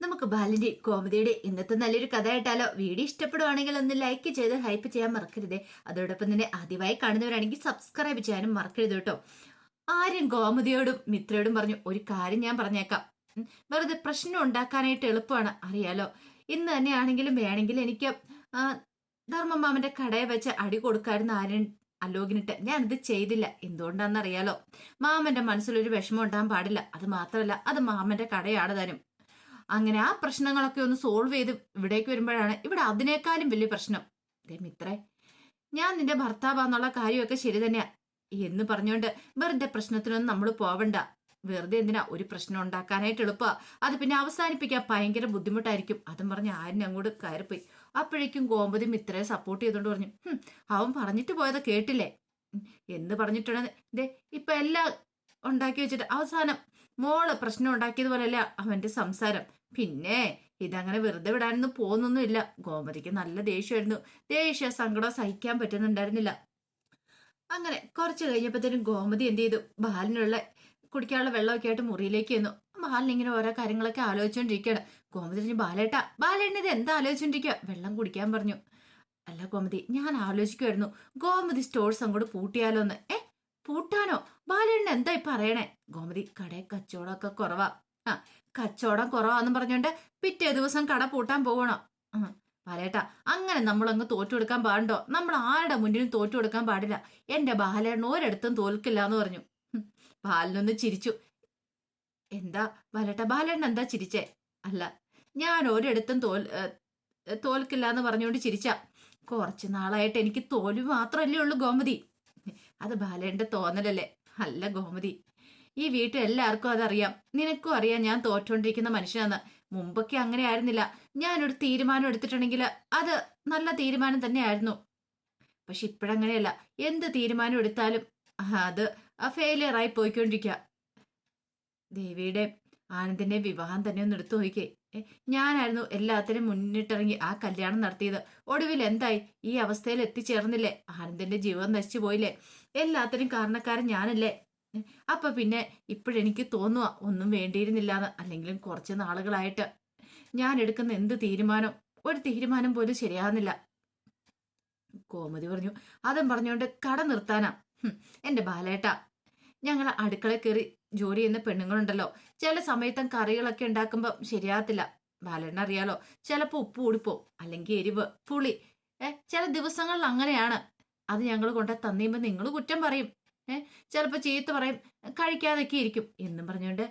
നമുക്ക് ബാലിന്റെ കോമഡിയുടെ ഇന്നത്തെ നല്ലൊരു കഥ ആയിട്ടാലോ? വീഡിയോ ഇഷ്ടപ്പെടുവാണെങ്കിൽ ഒന്ന് ലൈക്ക് ചെയ്ത് ഹൈപ്പ് ചെയ്യാൻ മറക്കരുതേ. അതോടൊപ്പം തന്നെ ആദ്യമായി കാണുന്നവരാണെങ്കിൽ സബ്സ്ക്രൈബ് ചെയ്യാനും മറക്കരുത് കേട്ടോ. ആര്യൻ ഗോമതിയോടും മിത്രയോടും പറഞ്ഞു, ഒരു കാര്യം ഞാൻ പറഞ്ഞേക്കാം. വെറുതെ പ്രശ്നം ഉണ്ടാക്കാനായിട്ട് എളുപ്പമാണ്, അറിയാലോ. ഇന്ന് തന്നെ ആണെങ്കിലും വേണമെങ്കിൽ എനിക്ക് ആ, ധർമ്മമാമന്റെ കടയെ വെച്ച് അടി കൊടുക്കായിരുന്നു ആര്യൻ അലോകിനിട്ട്. ഞാനിത് ചെയ്തില്ല. എന്തുകൊണ്ടാണെന്നറിയാലോ? മാമന്റെ മനസ്സിലൊരു വിഷമം ഉണ്ടാകാൻ പാടില്ല. അത് മാത്രമല്ല, അത് മാമന്റെ കടയാണ് താനും. അങ്ങനെ ആ പ്രശ്നങ്ങളൊക്കെ ഒന്ന് സോൾവ് ചെയ്ത് ഇവിടേക്ക് വരുമ്പോഴാണ് ഇവിടെ അതിനേക്കാളും വലിയ പ്രശ്നം. മിത്രേ, ഞാൻ നിന്റെ ഭർത്താവാന്നുള്ള കാര്യമൊക്കെ ശരി തന്നെയാ എന്ന് പറഞ്ഞുകൊണ്ട് വെറുതെ പ്രശ്നത്തിനൊന്നും നമ്മൾ പോവണ്ട. വെറുതെ എന്തിനാ ഒരു പ്രശ്നം ഉണ്ടാക്കാനായിട്ട് എളുപ്പ, അത് പിന്നെ അവസാനിപ്പിക്കാൻ ഭയങ്കര ബുദ്ധിമുട്ടായിരിക്കും. അതും പറഞ്ഞ് ആരും അങ്ങോട്ട് കയറിപ്പോയി. അപ്പോഴേക്കും ഗോമതി മിത്രയെ സപ്പോർട്ട് ചെയ്തോണ്ട് പറഞ്ഞു, അവൻ പറഞ്ഞിട്ട് പോയത് കേട്ടില്ലേ എന്ന് പറഞ്ഞിട്ടുണ്ടെന്ന്. ഇപ്പൊ എല്ലാം ഉണ്ടാക്കി വെച്ചിട്ട് അവസാനം മോള് പ്രശ്നം ഉണ്ടാക്കിയതുപോലെയല്ല അവന്റെ സംസാരം. പിന്നെ ഇതങ്ങനെ വെറുതെ വിടാനൊന്നും പോകുന്നൊന്നുമില്ല. ഗോമതിക്ക് നല്ല ദേഷ്യമായിരുന്നു. ദേഷ്യ സങ്കടം സഹിക്കാൻ പറ്റുന്നുണ്ടായിരുന്നില്ല. അങ്ങനെ കുറച്ച് കഴിഞ്ഞപ്പോഴത്തേനും ഗോമതി എന്ത് ചെയ്തു, ബാലിനുള്ള കുടിക്കാനുള്ള വെള്ളമൊക്കെ ആയിട്ട് മുറിയിലേക്ക് വന്നു. ബാലിന് ഇങ്ങനെ ഓരോ കാര്യങ്ങളൊക്കെ ആലോചിച്ചുകൊണ്ടിരിക്കുകയാണ്. ഗോമതി പറഞ്ഞു, ബാലേട്ടൻ ഇത് എന്താ ആലോചിച്ചോണ്ടിരിക്കുക? വെള്ളം കുടിക്കാൻ പറഞ്ഞു. അല്ല ഗോമതി, ഞാൻ ആലോചിക്കുമായിരുന്നു ഗോമതി സ്റ്റോഴ്സ് അങ്ങോട്ട് പൂട്ടിയാലോന്ന്. പൂട്ടാനോ? ബാലേട്ടൻ എന്താ പറയണേ? ഗോമതി, കടയിൽ കച്ചവടമൊക്കെ കുറവാ. ആ, കച്ചവടം കുറവാന്ന് പറഞ്ഞോണ്ട് പിറ്റേ ദിവസം കട പൂട്ടാൻ പോകണോ? ബാലേട്ടാ, അങ്ങനെ നമ്മളങ്ങ് തോറ്റു കൊടുക്കാൻ പാടുണ്ടോ? നമ്മൾ ആരുടെ മുന്നിലും തോറ്റു കൊടുക്കാൻ പാടില്ല. എന്റെ ബാലേട്ടൻ ഒരിടത്തും തോൽക്കില്ല എന്ന് പറഞ്ഞു. ബാലനൊന്ന് ചിരിച്ചു. എന്താ ബാലേട്ടാ, ബാലേട്ടൻ എന്താ ചിരിച്ചേ? അല്ല, ഞാൻ ഒരിടത്തും തോൽക്കില്ല എന്ന് പറഞ്ഞുകൊണ്ട് ചിരിച്ച. കുറച്ചു നാളായിട്ട് എനിക്ക് തോൽവി മാത്രമല്ലേ ഉള്ളൂ ഗോമതി. അത് ബാലേട്ടന്റെ തോന്നലല്ലേ? അല്ല ഗോമതി, ഈ വീട്ടിൽ എല്ലാവർക്കും അതറിയാം. നിനക്കും അറിയാം ഞാൻ തോറ്റോണ്ടിരിക്കുന്ന മനുഷ്യനാന്ന്. മുമ്പൊക്കെ അങ്ങനെ ആയിരുന്നില്ല. ഞാനൊരു തീരുമാനം എടുത്തിട്ടുണ്ടെങ്കിൽ അത് നല്ല തീരുമാനം തന്നെയായിരുന്നു. പക്ഷെ ഇപ്പോഴങ്ങനെയല്ല. എന്ത് തീരുമാനം എടുത്താലും അത് ഫെയിലിയർ ആയി പോയിക്കൊണ്ടിരിക്കുക. ദേവിയുടെ ആനന്ദിന്റെ വിവാഹം തന്നെ ഒന്ന് എടുത്തു നോക്കിക്കേ. ഞാനായിരുന്നു എല്ലാത്തിനും മുന്നിട്ടിറങ്ങി ആ കല്യാണം നടത്തിയത്. ഒടുവിൽ എന്തായി? ഈ അവസ്ഥയിൽ എത്തിച്ചേർന്നില്ലേ? ആനന്ദിന്റെ ജീവൻ നശിച്ചു പോയില്ലേ? എല്ലാത്തിനും കാരണക്കാരൻ ഞാനല്ലേ? അപ്പൊ പിന്നെ ഇപ്പോഴെനിക്ക് തോന്നുക ഒന്നും വേണ്ടിയിരുന്നില്ലാന്ന്. അല്ലെങ്കിലും കുറച്ച് നാളുകളായിട്ട് ഞാൻ എടുക്കുന്ന എന്ത് തീരുമാനം, ഒരു തീരുമാനം പോലും ശരിയാകുന്നില്ല. കോമതി പറഞ്ഞു. അതും പറഞ്ഞുകൊണ്ട് കട നിർത്താനാ? എന്റെ ബാലേട്ട, ഞങ്ങൾ അടുക്കള കയറി ജോലി ചെയ്യുന്ന പെണ്ണുങ്ങളുണ്ടല്ലോ, ചില സമയത്തും കറികളൊക്കെ ഉണ്ടാക്കുമ്പോൾ ശരിയാകത്തില്ല. ബാലേട്ടൻ അറിയാലോ, ചിലപ്പോൾ ഉപ്പ് കൂടിപ്പോ, അല്ലെങ്കിൽ എരിവ്, പുളി. ചില ദിവസങ്ങളിൽ അങ്ങനെയാണ്. അത് ഞങ്ങൾ കൊണ്ട് തന്നീമ്പോ നിങ്ങൾ കുറ്റം പറയും. ചിലപ്പോൾ ചീത്ത പറയും, കഴിക്കാതൊക്കെ ഇരിക്കും എന്നും പറഞ്ഞുകൊണ്ട്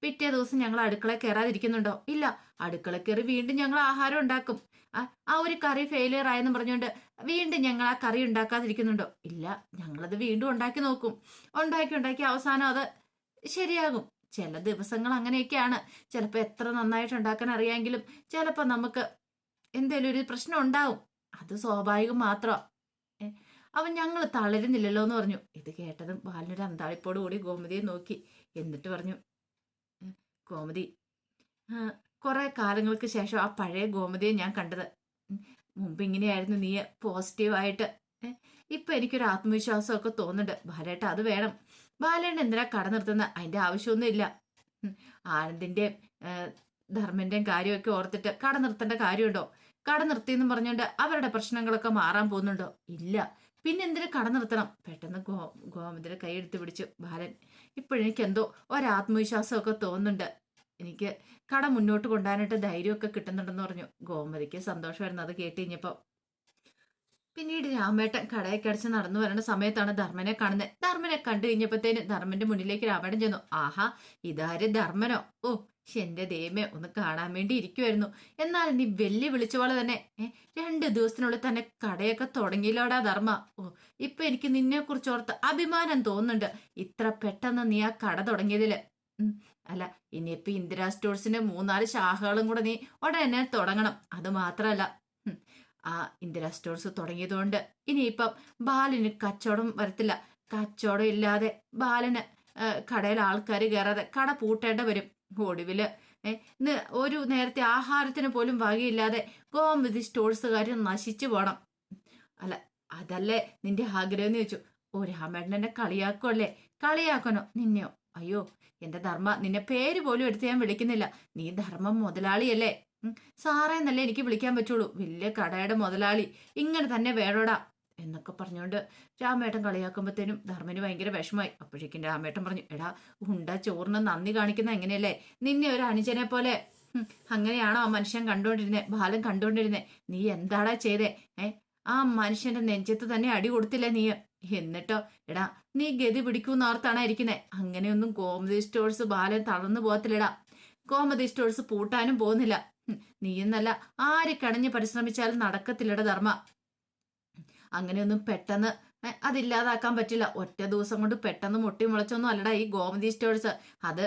പിറ്റേ ദിവസം ഞങ്ങൾ അടുക്കള കയറാതിരിക്കുന്നുണ്ടോ? ഇല്ല, അടുക്കള കയറി വീണ്ടും ഞങ്ങൾ ആഹാരം ഉണ്ടാക്കും. ആ ഒരു കറി ഫെയിലിയർ ആയെന്ന് പറഞ്ഞുകൊണ്ട് വീണ്ടും ഞങ്ങൾ ആ കറി ഉണ്ടാക്കാതിരിക്കുന്നുണ്ടോ? ഇല്ല, ഞങ്ങളത് വീണ്ടും ഉണ്ടാക്കി നോക്കും. ഉണ്ടാക്കി അവസാനം അത് ശരിയാകും. ചില ദിവസങ്ങൾ അങ്ങനെയൊക്കെയാണ്. ചിലപ്പോൾ എത്ര നന്നായിട്ട് ഉണ്ടാക്കാൻ അറിയാമെങ്കിലും ചിലപ്പോൾ നമുക്ക് എന്തേലും ഒരു പ്രശ്നം ഉണ്ടാവും. അത് സ്വാഭാവികം മാത്രമാ. അവൻ ഞങ്ങൾ തളരുന്നില്ലല്ലോ എന്ന് പറഞ്ഞു. ഇത് കേട്ടതും ബാലിനൊരു അന്താളിപ്പോട് കൂടി ഗോമതിയെ നോക്കി. എന്നിട്ട് പറഞ്ഞു, ഗോമതി, കുറെ കാലങ്ങൾക്ക് ശേഷം ആ പഴയ ഗോമതിയെ ഞാൻ കണ്ടത്. മുമ്പ് ഇങ്ങനെയായിരുന്നു നീ, പോസിറ്റീവായിട്ട്. ഇപ്പൊ എനിക്കൊരു ആത്മവിശ്വാസമൊക്കെ തോന്നുന്നുണ്ട്. ബാലേട്ട അത് വേണം. ബാലേട്ടൻ എന്തിനാ കട നിർത്തുന്ന? അതിന്റെ ആവശ്യമൊന്നും ഇല്ല. ആനന്ദിന്റെ ധർമ്മന്റെയും കാര്യമൊക്കെ ഓർത്തിട്ട് കട നിർത്തേണ്ട കാര്യമുണ്ടോ? കട നിർത്തിയെന്നും പറഞ്ഞുകൊണ്ട് അവരുടെ പ്രശ്നങ്ങളൊക്കെ മാറാൻ പോകുന്നുണ്ടോ? ഇല്ല. പിന്നെ എന്തിനു കട നിർത്തണം? പെട്ടെന്ന് ഗോമതിയുടെ കൈ എടുത്ത് പിടിച്ചു ബാലൻ. ഇപ്പോഴെനിക്ക് എന്തോ ഒരാത്മവിശ്വാസമൊക്കെ തോന്നുന്നുണ്ട്. എനിക്ക് കട മുന്നോട്ട് കൊണ്ടുപോകാനായിട്ട് ധൈര്യമൊക്കെ കിട്ടുന്നുണ്ടെന്ന് പറഞ്ഞു. ഗോമതിക്ക് സന്തോഷമായിരുന്നു അത് കേട്ട് കഴിഞ്ഞപ്പോ. പിന്നീട് രാമേട്ടൻ കടയൊക്കെ അടച്ച് നടന്നു വരുന്ന സമയത്താണ് ധർമ്മനെ കാണുന്നത്. ധർമ്മനെ കണ്ടു കഴിഞ്ഞപ്പോഴത്തേന് ധർമ്മന്റെ മുന്നിലേക്ക് രാമേട്ടൻ ചെന്നു. ആഹാ, ഇതാര് ധർമ്മനോ? ഓ, എന്റെ ദൈവമേ, ഒന്ന് കാണാൻ വേണ്ടി ഇരിക്കുമായിരുന്നു. എന്നാൽ നീ വെല്ലു വിളിച്ച പോലെ തന്നെ 2 ദിവസത്തിനുള്ളിൽ തന്നെ കടയൊക്കെ തുടങ്ങിയില്ലോടാ ധർമ്മ. ഓ, ഇപ്പൊ എനിക്ക് നിന്നെ കുറിച്ച് ഓർത്ത് അഭിമാനം തോന്നുന്നുണ്ട്. ഇത്ര പെട്ടെന്ന് നീ ആ കട തുടങ്ങിയതില്. അല്ല, ഇനിയിപ്പൊ ഇന്ദിരാ സ്റ്റോഴ്സിന്റെ 3-4 ശാഖകളും കൂടെ നീ ഉടനെ തുടങ്ങണം. അത് മാത്രല്ല, ആ ഇന്ദിരാ സ്റ്റോഴ്സ് തുടങ്ങിയതുകൊണ്ട് ഇനിയിപ്പം ബാലിന് കച്ചവടം വരത്തില്ല. കച്ചവടം ഇല്ലാതെ ബാലിന് കടയിൽ ആൾക്കാർ കയറാതെ കട പൂട്ടേണ്ട വരും. ഒടുവില് ഒരു നേരത്തെ ആഹാരത്തിന് പോലും വകയില്ലാതെ ഗോമതി സ്റ്റോഴ്സുകാർ നശിച്ചു പോണം. അല്ല, അതല്ലേ നിന്റെ ആഗ്രഹം എന്ന് ചോദിച്ചു. ഓ, രാമേട്ടൻ എന്നെ കളിയാക്കുമല്ലേ? കളിയാക്കണോ നിന്നെയോ? അയ്യോ എന്റെ ധർമ്മ, നിന്നെ പേര് പോലും എടുത്ത് ഞാൻ വിളിക്കുന്നില്ല. നീ ധർമ്മം മുതലാളിയല്ലേ? സാറേന്നല്ലേ എനിക്ക് വിളിക്കാൻ പറ്റുള്ളൂ. വലിയ കടയുടെ മുതലാളി ഇങ്ങനെ തന്നെ വേണോടാ എന്നൊക്കെ പറഞ്ഞുകൊണ്ട് രാമേട്ടൻ കളിയാക്കുമ്പോഴത്തേനും ധർമ്മന് ഭയങ്കര വിഷമായി. അപ്പോഴേക്കും രാമേട്ടൻ പറഞ്ഞു, എടാ ഉണ്ട ചോറിന് നന്ദി കാണിക്കുന്ന എങ്ങനെയല്ലേ? നിന്നെ ഒരു അനുജനെ പോലെ അങ്ങനെയാണോ ആ മനുഷ്യൻ കണ്ടോണ്ടിരുന്നേ, ബാലൻ കണ്ടോണ്ടിരുന്നേ? നീ എന്താടാ ചെയ്തേ? ആ മനുഷ്യന്റെ നെഞ്ചത്ത് തന്നെ അടി കൊടുത്തില്ലേ നീ? എന്നിട്ടോ എടാ നീ ഗതി പിടിക്കൂന്നോർത്താണ് ഇരിക്കുന്നേ. അങ്ങനെയൊന്നും ഗോമതി സ്റ്റോഴ്സ് ബാലൻ തളർന്നു പോകത്തില്ലടാ. ഗോമതി സ്റ്റോഴ്സ് പൂട്ടാനും പോകുന്നില്ല. നീയെന്നല്ല ആര് കണിഞ്ഞ് പരിശ്രമിച്ചാലും നടക്കത്തില്ലട ധർമ്മ. അങ്ങനെയൊന്നും പെട്ടെന്ന് അതില്ലാതാക്കാൻ പറ്റില്ല. ഒറ്റ ദിവസം കൊണ്ട് പെട്ടെന്ന് മുട്ടി മുളച്ചൊന്നും അല്ലടാ ഈ ഗോമതി സ്റ്റോഴ്സ്. അത്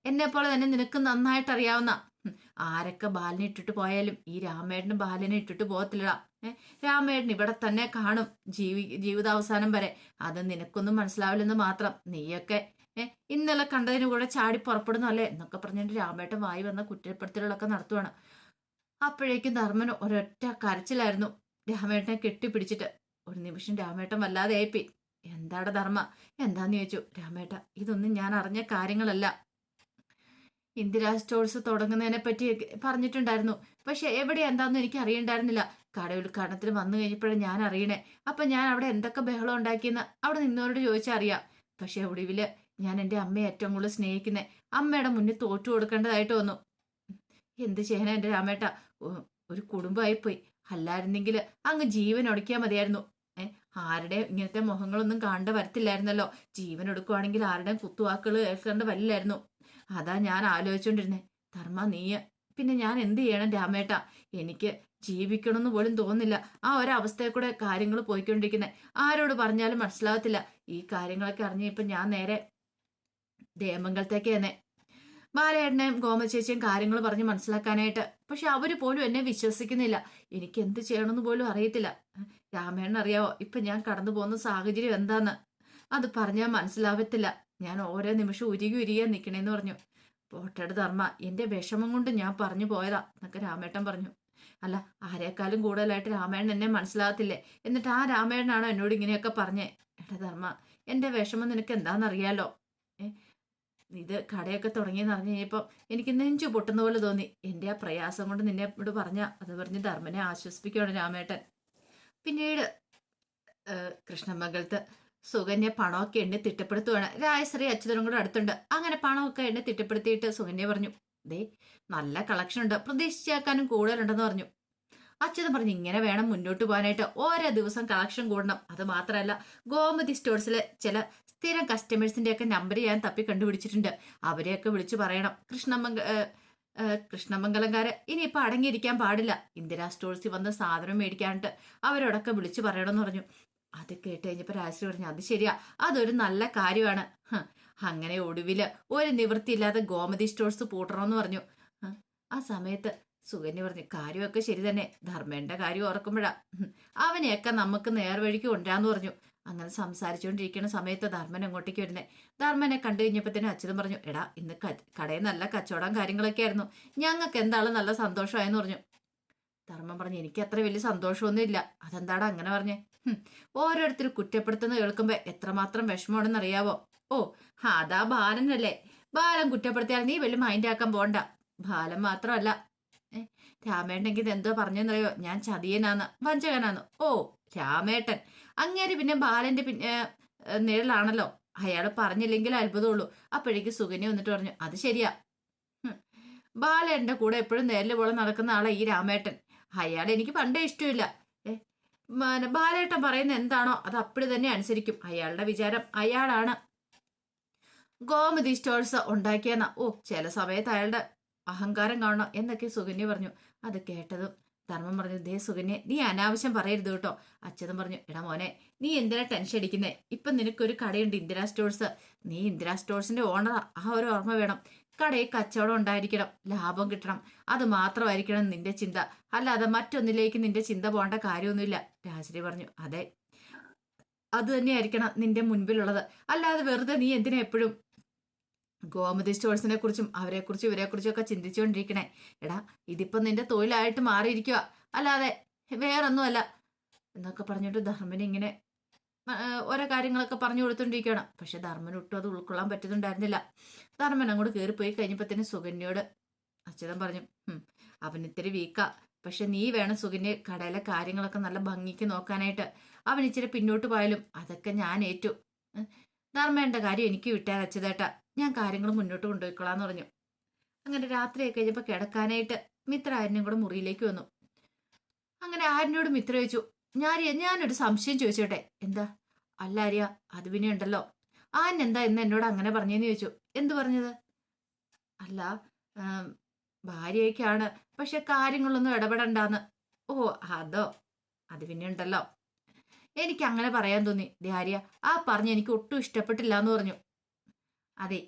എന്നെ പോലെ തന്നെ നിനക്ക് നന്നായിട്ട് അറിയാവുന്ന. ആരൊക്കെ ബാലിനെ ഇട്ടിട്ട് പോയാലും ഈ രാമേട്ടന് ബാലിനെ ഇട്ടിട്ട് പോകത്തില്ലടാ. രാമേട്ടൻ ഇവിടെ തന്നെ കാണും ജീവിതാവസാനം വരെ. അത് നിനക്കൊന്നും മനസ്സിലാവില്ലെന്ന് മാത്രം. നീയൊക്കെ ഇന്നലെ കണ്ടതിന് കൂടെ ചാടി പുറപ്പെടുന്നു അല്ലേ എന്നൊക്കെ പറഞ്ഞിട്ട് രാമേട്ടൻ വായി വന്ന കുറ്റപ്പെടുത്തലുകളൊക്കെ നടത്തുവാണ്. അപ്പോഴേക്കും ധർമ്മൻ ഒരൊറ്റ കരച്ചിലായിരുന്നു രാമേട്ടനെ കെട്ടിപ്പിടിച്ചിട്ട്. ഒരു നിമിഷം രാമേട്ടൻ വല്ലാതെ ഏപ്പി. എന്താടാ ധർമ്മ, എന്താന്ന് ചോദിച്ചു. രാമേട്ട, ഇതൊന്നും ഞാൻ അറിഞ്ഞ കാര്യങ്ങളല്ല. ഇന്ദിരാ സ്റ്റോഴ്സ് തുടങ്ങുന്നതിനെ പറ്റി പറഞ്ഞിട്ടുണ്ടായിരുന്നു. പക്ഷെ എവിടെ എന്താണെന്ന് എനിക്ക് അറിയണ്ടായിരുന്നില്ല. കടയുദ്ഘാടനത്തിന് വന്നു കഴിഞ്ഞപ്പോഴും ഞാൻ അറിയണേ. അപ്പൊ ഞാൻ അവിടെ എന്തൊക്കെ ബഹളം ഉണ്ടാക്കിയെന്ന് അവിടെ നിന്നവരോട് ചോദിച്ചാൽ അറിയാം. പക്ഷെ ഒടുവില് ഞാൻ എൻ്റെ അമ്മയെ ഏറ്റവും കൂടുതൽ സ്നേഹിക്കുന്നേ അമ്മയുടെ മുന്നിൽ തോറ്റു കൊടുക്കേണ്ടതായിട്ട് വന്നു. എന്ത് ചെയ്യാനാ എൻ്റെ രാമേട്ട? ഒരു കുടുംബമായിപ്പോയി. അല്ലായിരുന്നെങ്കിൽ അങ്ങ് ജീവൻ ഒടുക്കിയാൽ മതിയായിരുന്നു. ആരുടെ ഇങ്ങനത്തെ മുഖങ്ങളൊന്നും കാണേണ്ട വരത്തില്ലായിരുന്നല്ലോ. ജീവൻ എടുക്കുവാണെങ്കിൽ ആരുടെയും കുത്തുവാക്കുകൾ കേൾക്കേണ്ട വരില്ലായിരുന്നു. അതാ ഞാൻ ആലോചിച്ചോണ്ടിരുന്നേ. ധർമ്മ നീയ പിന്നെ ഞാൻ എന്ത് ചെയ്യണം രാമേട്ട? എനിക്ക് ജീവിക്കണമെന്ന് പോലും തോന്നുന്നില്ല. ആ ഒരവസ്ഥയിൽ കൂടെ കാര്യങ്ങൾ പോയിക്കൊണ്ടിരിക്കുന്നത്. ആരോട് പറഞ്ഞാലും മനസ്സിലാകത്തില്ല. ഈ കാര്യങ്ങളൊക്കെ അറിഞ്ഞിപ്പം ഞാൻ നേരെ ദേമംഗലത്തേക്ക് തന്നെ ബാലയേട്ടനെയും ഗോമചേച്ചിയും കാര്യങ്ങൾ പറഞ്ഞ് മനസ്സിലാക്കാനായിട്ട്. പക്ഷെ അവര് പോലും എന്നെ വിശ്വസിക്കുന്നില്ല. എനിക്ക് എന്ത് ചെയ്യണമെന്ന് പോലും അറിയത്തില്ല. രാമേണ്ണ അറിയാവോ ഇപ്പൊ ഞാൻ കടന്നു പോകുന്ന സാഹചര്യം എന്താന്ന്? അത് പറഞ്ഞാൽ മനസ്സിലാവത്തില്ല. ഞാൻ ഓരോ നിമിഷം ഉരുകി ഉരുകിയാ നിക്കണേന്ന് പറഞ്ഞു. പോട്ടയുടെ ധർമ്മ, എന്റെ വിഷമം കൊണ്ട് ഞാൻ പറഞ്ഞു പോയതാ എന്നൊക്കെ രാമേട്ടൻ പറഞ്ഞു. അല്ല, ആരെക്കാളും കൂടുതലായിട്ട് രാമേണ്ണൻ എന്നെ മനസ്സിലാകത്തില്ലേ? എന്നിട്ട് ആ രാമേണ്ണനാണോ എന്നോട് ഇങ്ങനെയൊക്കെ പറഞ്ഞേ? എടാ ധർമ്മ, എന്റെ വിഷമം നിനക്ക് എന്താണെന്നറിയാലോ. ഇത് കടയൊക്കെ തുടങ്ങിയെന്ന് അറിഞ്ഞു കഴിഞ്ഞപ്പോൾ എനിക്ക് നെഞ്ചു പൊട്ടുന്ന പോലെ തോന്നി. എൻ്റെ ആ പ്രയാസം കൊണ്ട് നിന്നോട് പറഞ്ഞ അത് പറഞ്ഞ് ധർമ്മനെ ആശ്വസിപ്പിക്കുകയാണ് രാമേട്ടൻ. പിന്നീട് കൃഷ്ണമംഗലത്ത് സുകന്യ പണമൊക്കെ എണ്ണി തിട്ടപ്പെടുത്തുവാണ്. രായശ്രീ അച്യുതനും കൂടെ അടുത്തുണ്ട്. അങ്ങനെ പണമൊക്കെ എണ്ണി തിട്ടപ്പെടുത്തിയിട്ട് സുകന്യ പറഞ്ഞു, ദേ നല്ല കളക്ഷൻ ഉണ്ട്, പ്രതീക്ഷിച്ചേക്കാനും കൂടുതലുണ്ടെന്ന് പറഞ്ഞു. അച്യുതൻ പറഞ്ഞു, ഇങ്ങനെ വേണം മുന്നോട്ട് പോകാനായിട്ട്. ഓരോ ദിവസം കളക്ഷൻ കൂടണം. അത് മാത്രമല്ല, ഗോമതി സ്റ്റോഴ്സിലെ ചില സ്ഥിരം കസ്റ്റമേഴ്സിന്റെ ഒക്കെ നമ്പർ ഞാൻ തപ്പി കണ്ടുപിടിച്ചിട്ടുണ്ട്. അവരെയൊക്കെ വിളിച്ചു പറയണം. കൃഷ്ണമംഗലംകാര് ഇനിയിപ്പോൾ അടങ്ങിയിരിക്കാൻ പാടില്ല. ഇന്ദിരാ സ്റ്റോഴ്സിൽ വന്ന് സാധനം മേടിക്കാനിട്ട് അവരോടൊക്കെ വിളിച്ചു പറയണമെന്ന് പറഞ്ഞു. അത് കേട്ട് കഴിഞ്ഞപ്പോൾ രാജശ്രീ പറഞ്ഞു, അത് ശരിയാ, അതൊരു നല്ല കാര്യമാണ്. അങ്ങനെ ഒടുവില് ഒരു നിവൃത്തിയില്ലാതെ ഗോമതി സ്റ്റോഴ്സ് പൂട്ടണമെന്ന് പറഞ്ഞു. ആ സമയത്ത് സുകന്യ പറഞ്ഞു, കാര്യമൊക്കെ ശരി തന്നെ, ധർമ്മേന്റെ കാര്യം ഓർക്കുമ്പോഴാ അവനെയൊക്കെ നമുക്ക് നേർവഴിക്ക് കൊണ്ടുവരാന്ന് പറഞ്ഞു. അങ്ങനെ സംസാരിച്ചുകൊണ്ടിരിക്കുന്ന സമയത്ത് ധർമ്മൻ അങ്ങോട്ടേക്ക് വരുന്നേ. ധർമ്മനെ കണ്ടു കഴിഞ്ഞപ്പോഴത്തേനും അച്യുതൻ പറഞ്ഞു, എടാ ഇന്ന് കടയിൽ നല്ല കച്ചവടം കാര്യങ്ങളൊക്കെ ആയിരുന്നു, ഞങ്ങൾക്ക് എന്താളും നല്ല സന്തോഷമായെന്ന് പറഞ്ഞു. ധർമ്മൻ പറഞ്ഞു, എനിക്ക് അത്ര വലിയ സന്തോഷമൊന്നും ഇല്ല. അതെന്താടാ അങ്ങനെ പറഞ്ഞേ? ഓരോരുത്തർ കുറ്റപ്പെടുത്തുന്ന കേൾക്കുമ്പോ എത്രമാത്രം വിഷമമാണെന്ന് അറിയാവോ? ഓ അതാ ബാലനല്ലേ. ബാലൻ കുറ്റപ്പെടുത്തിയാൽ നീ വലിയ മൈൻഡ് ആക്കാൻ പോണ്ട. ബാലൻ മാത്രമല്ല, രാമേട്ടനെങ്കിൽ ഇതെന്തോ പറഞ്ഞെന്നറിയോ, ഞാൻ ചതിയനാന്ന്, വഞ്ചകനാന്ന്. ഓ രാമേട്ടൻ അങ്ങേര് പിന്നെ ബാലന്റെ പിന്നെ നിഴലാണല്ലോ. അയാൾ പറഞ്ഞില്ലെങ്കിൽ അത്ഭുതമുള്ളൂ. അപ്പോഴേക്ക് സുകന്യ വന്നിട്ട് പറഞ്ഞു, അത് ശരിയാ, ബാലന്റെ കൂടെ എപ്പോഴും നേരിൽ പോലെ നടക്കുന്ന ആളെ ഈ രാമേട്ടൻ. അയാളെ എനിക്ക് പണ്ടേ ഇഷ്ടമില്ല. ബാലേട്ടൻ പറയുന്ന എന്താണോ അത് അപ്പടി തന്നെ അനുസരിക്കും. അയാളുടെ വിചാരം അയാളാണ് ഗോമതി സ്റ്റോഴ്സ് ഉണ്ടാക്കിയെന്ന. ഓ ചില സമയത്ത് അയാളുടെ അഹങ്കാരം കാണണം എന്നൊക്കെ സുകന്യ പറഞ്ഞു. അത് കേട്ടതും ധർമ്മം പറഞ്ഞു, ദേ സുകന്യ, നീ അനാവശ്യം പറയരുത് കേട്ടോ. അച്യുതൻ പറഞ്ഞു, എടാ മോനെ, നീ എന്തിനാ ടെൻഷൻ അടിക്കുന്നേ? ഇപ്പൊ നിനക്കൊരു കടയുണ്ട് ഇന്ദിരാ സ്റ്റോഴ്സ്. നീ ഇന്ദിരാ സ്റ്റോഴ്സിന്റെ ഓണറാ. ആ ഒരു ഓർമ്മ വേണം. കടയിൽ കച്ചവടം ഉണ്ടായിരിക്കണം, ലാഭം കിട്ടണം, അത് മാത്രമായിരിക്കണം നിന്റെ ചിന്ത. അല്ലാതെ മറ്റൊന്നിലേക്ക് നിന്റെ ചിന്ത പോകേണ്ട കാര്യമൊന്നുമില്ല. രാജശ്രീ പറഞ്ഞു, അതെ, അത് തന്നെയായിരിക്കണം നിന്റെ മുൻപിലുള്ളത്. അല്ലാതെ വെറുതെ നീ എന്തിനാ എപ്പോഴും ഗോമതി സ്റ്റോഴ്സിനെ കുറിച്ചും അവരെക്കുറിച്ചും ഇവരെക്കുറിച്ചും ഒക്കെ ചിന്തിച്ചുകൊണ്ടിരിക്കണേ? എടാ ഇതിപ്പോ നിന്റെ തൊഴിലായിട്ട് മാറിയിരിക്കുക, അല്ലാതെ വേറൊന്നുമല്ല എന്നൊക്കെ പറഞ്ഞിട്ട് ധർമ്മന് ഇങ്ങനെ ഓരോ കാര്യങ്ങളൊക്കെ പറഞ്ഞു കൊടുത്തോണ്ടിരിക്കണം. പക്ഷെ ധർമ്മന് ഒട്ടും അത് ഉൾക്കൊള്ളാൻ പറ്റുന്നുണ്ടായിരുന്നില്ല. ധർമ്മൻ അങ്ങോട്ട് കയറിപ്പോയി കഴിഞ്ഞപ്പത്തിന് സുകന്യോട് അച്യുതൻ പറഞ്ഞു, അവൻ ഇത്തിരി വീക്കാ, പക്ഷെ നീ വേണം സുകന്യ കടയിലെ കാര്യങ്ങളൊക്കെ നല്ല ഭംഗിക്ക് നോക്കാനായിട്ട്. അവൻ ഇച്ചിരി പിന്നോട്ട് പോയാലും അതൊക്കെ ഞാൻ ഏറ്റു. ധർമ്മേന്റെ കാര്യം എനിക്ക് വിട്ടാൽ അച്യുതേട്ടാ, ഞാൻ കാര്യങ്ങൾ മുന്നോട്ട് കൊണ്ടുപോയിക്കൊള്ളാന്ന് പറഞ്ഞു. അങ്ങനെ രാത്രിയൊക്കെ കഴിഞ്ഞപ്പോൾ കിടക്കാനായിട്ട് മിത്ര ആര്യനും കൂടെ മുറിയിലേക്ക് വന്നു. അങ്ങനെ ആര്യനോട് മിത്ര ചോദിച്ചു, ഞാനൊരു സംശയം ചോദിച്ചോട്ടെ. എന്താ? അല്ല ആര്യ, അത് പിന്നെ ഉണ്ടല്ലോ, ആര്യൻ എന്താ ഇന്ന് എന്നോട് അങ്ങനെ പറഞ്ഞെന്ന് ചോദിച്ചു. എന്ത് പറഞ്ഞത്? അല്ല, ഭാര്യയൊക്കെയാണ്, പക്ഷെ കാര്യങ്ങളൊന്നും ഇടപെടണ്ടാന്ന്. ഓ അതോ, അത് പിന്നെ ഉണ്ടല്ലോ, എനിക്ക് അങ്ങനെ പറയാൻ തോന്നി. ആര്യ ആ പറഞ്ഞ് എനിക്ക് ഒട്ടും ഇഷ്ടപ്പെട്ടില്ല എന്ന് പറഞ്ഞു. അതെ,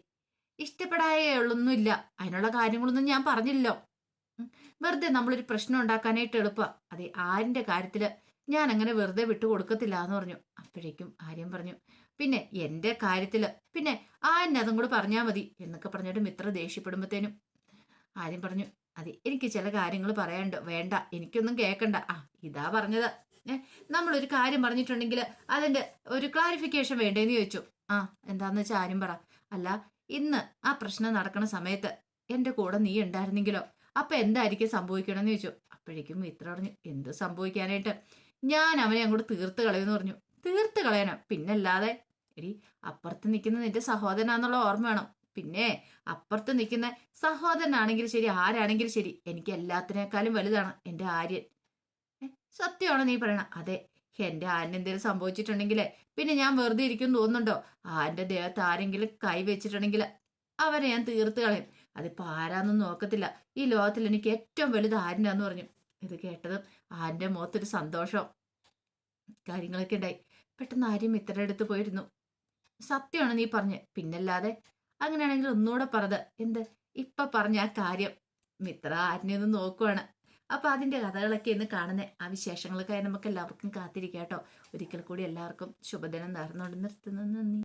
ഇഷ്ടപ്പെടായുള്ളൊന്നുമില്ല, അതിനുള്ള കാര്യങ്ങളൊന്നും ഞാൻ പറഞ്ഞില്ലല്ലോ. വെറുതെ നമ്മളൊരു പ്രശ്നം ഉണ്ടാക്കാനായിട്ട് എളുപ്പ. അതെ, ആരിന്റെ കാര്യത്തില് ഞാൻ അങ്ങനെ വെറുതെ വിട്ടു കൊടുക്കത്തില്ല എന്ന് പറഞ്ഞു. അപ്പോഴേക്കും ആര്യം പറഞ്ഞു, പിന്നെ എന്റെ കാര്യത്തില് പിന്നെ ആര്യൻ അതും കൂടെ പറഞ്ഞാൽ മതി എന്നൊക്കെ പറഞ്ഞിട്ട് മിത്ര ദേഷ്യപ്പെടുമ്പത്തേനും ആര്യം പറഞ്ഞു, അതെ എനിക്ക് ചില കാര്യങ്ങൾ പറയാനുണ്ട്. വേണ്ട, എനിക്കൊന്നും കേൾക്കണ്ട. ഇതാ പറഞ്ഞത്, നമ്മളൊരു കാര്യം പറഞ്ഞിട്ടുണ്ടെങ്കിൽ അതിന്റെ ഒരു ക്ലാരിഫിക്കേഷൻ വേണ്ടേന്ന് ചോദിച്ചു. എന്താന്ന് വെച്ചാൽ ആര്യം പറ. അല്ല, ഇന്ന് ആ പ്രശ്നം നടക്കുന്ന സമയത്ത് എന്റെ കൂടെ നീ ഉണ്ടായിരുന്നെങ്കിലോ, അപ്പൊ എന്തായിരിക്കും സംഭവിക്കണമെന്ന് ചോദിച്ചു. അപ്പോഴേക്കും മിത്ര പറഞ്ഞു, എന്ത് സംഭവിക്കാനായിട്ട്, ഞാൻ അവനെ അങ്ങോട്ട് തീർത്ത് കളയുമെന്ന് പറഞ്ഞു. തീർത്ത് കളയാനോ? പിന്നല്ലാതെ. എടി, അപ്പുറത്ത് നിൽക്കുന്ന നിന്റെ സഹോദരനാന്നുള്ള ഓർമ്മ വേണം. പിന്നെ അപ്പുറത്ത് നിൽക്കുന്ന സഹോദരനാണെങ്കിലും ശരി, ആരാണെങ്കിലും ശരി, എനിക്ക് എല്ലാത്തിനേക്കാളും വലുതാണ് എന്റെ ആര്യൻ. സത്യമാണോ നീ പറയണ? അതെ, എന്റെ ആര്യൻ എന്തെങ്കിലും സംഭവിച്ചിട്ടുണ്ടെങ്കിലേ പിന്നെ ഞാൻ വെറുതെ ഇരിക്കും തോന്നുന്നുണ്ടോ? ആന്റെ ദേഹത്ത് ആരെങ്കിലും കൈ വെച്ചിട്ടുണ്ടെങ്കിൽ അവരെ ഞാൻ തീർത്ത് കളയും. അതിപ്പോ ആരാന്നും നോക്കത്തില്ല. ഈ ലോകത്തിൽ എനിക്ക് ഏറ്റവും വലുത് ആര്യനാന്ന് പറഞ്ഞു. ഇത് കേട്ടതും ആന്റെ മുഖത്തൊരു സന്തോഷം കാര്യങ്ങളൊക്കെ ഉണ്ടായി. പെട്ടെന്ന് ആര്യം മിത്രയുടെ അടുത്ത് പോയിരുന്നു. സത്യമാണ് നീ പറഞ്ഞ്, പിന്നല്ലാതെ. അങ്ങനെയാണെങ്കിൽ ഒന്നുകൂടെ പറഞ്ഞത് എന്ത്? ഇപ്പൊ പറഞ്ഞ ആ കാര്യം മിത്ര ആരിനെ ഒന്ന് നോക്കുവാണ്. അപ്പൊ അതിന്റെ കഥകളൊക്കെ ഇന്ന് കാണുന്ന ആ വിശേഷങ്ങൾക്കായി നമുക്ക് എല്ലാവർക്കും കാത്തിരിക്കാം കേട്ടോ. ഒരിക്കൽ കൂടി എല്ലാവർക്കും ശുഭദിനം നേർന്നുകൊണ്ട് നിർത്തുന്നു. നന്ദി.